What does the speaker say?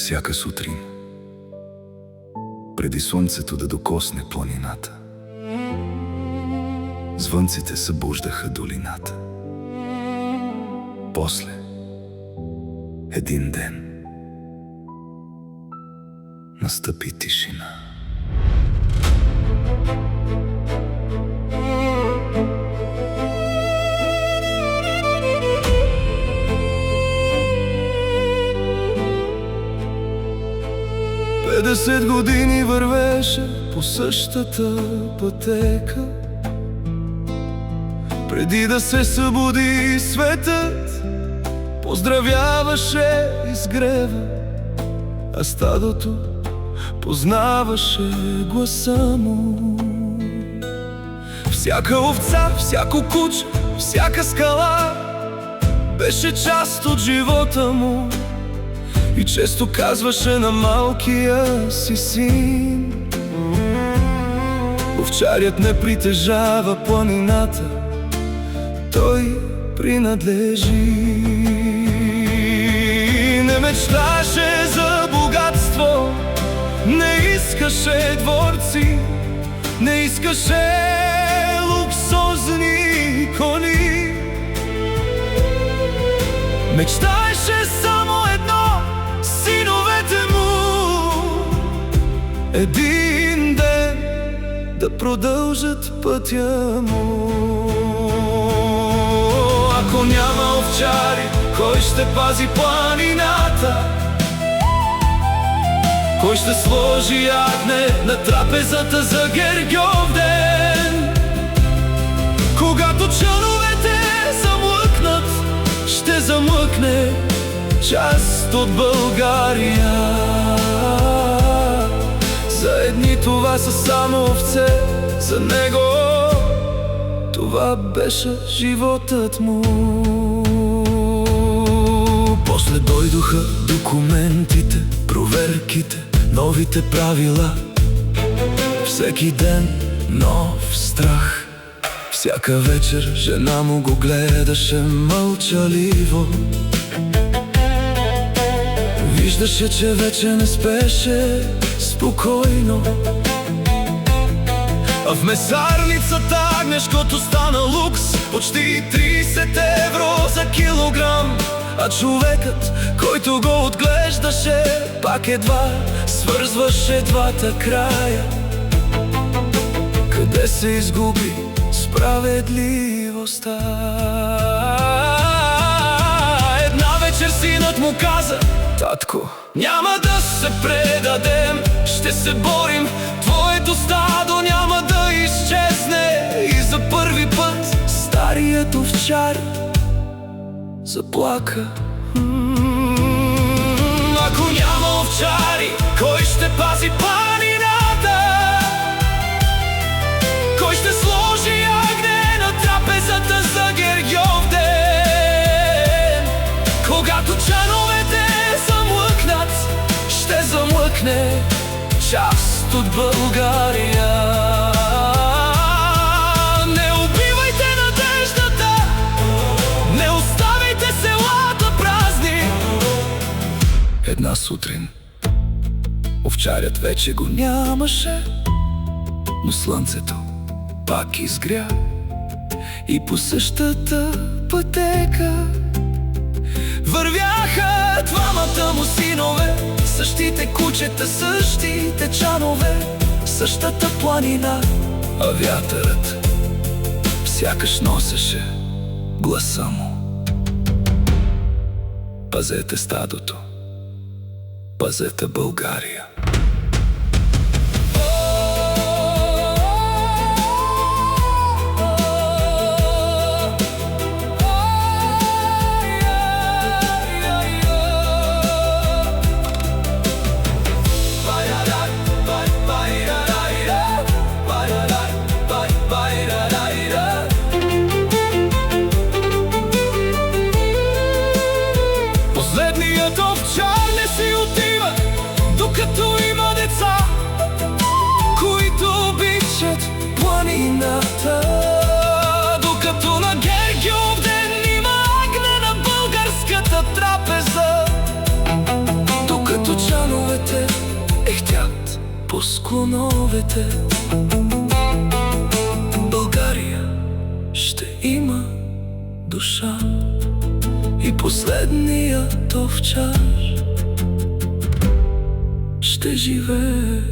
всяка сутрин, преди слънцето да докосне планината. Звънците събуждаха долината. После, един ден, настъпи тишина. Петдесет години вървеше по същата пътека, преди да се събуди светът, поздравяваше изгрева, а стадото познаваше гласа му. Всяка овца, всяко куче, всяка скала беше част от живота му. И често казваше на малкия си син: овчарят не притежава планината, той принадлежи. Не мечташе за богатство, не искаше дворци, не искаше луксозни коли. Мечтаеше само едно: синовете му един ден да продължат пътя му. Ако няма овчари, кой ще пази планината? Кой ще сложи агне на трапезата за Гергьов ден? Когато чановете замлъкнат, ще замлъкне част от България. За едни това са само овце, за него това беше животът му. После дойдоха документите, проверките, новите правила. Всеки ден нов страх. Всяка вечер жена му го гледаше мълчаливо. Виждаше, че вече не спеше спокойно. А в месарницата агнешкото стана лукс, почти 30 евро за килограм. А човекът, който го отглеждаше, пак едва свързваше двата края. Къде се изгуби справедливостта? Една вечер синът му каза: татко, няма да се предадем, ще се борим, твоето стадо няма да изчезне. И за първи път старият овчар заплака. Ако няма овчари, кой ще пази планината? Кой ще сложи агне на трапезата за Гергьов ден? Когато чановете замлъкнат, ще замлъкне част от България. Не убивайте надеждата, не оставяйте селата празни. Една сутрин овчарят вече го нямаше, но слънцето пак изгря. И по същата пътека вървяха двамата му синове, същите кучета, същите чанове, същата планина. А вятърът сякаш носеше гласа му: пазете стадото, пазете България. Последният овчар не си отива, докато има по склоновете. България ще има душа и последният овчар ще живее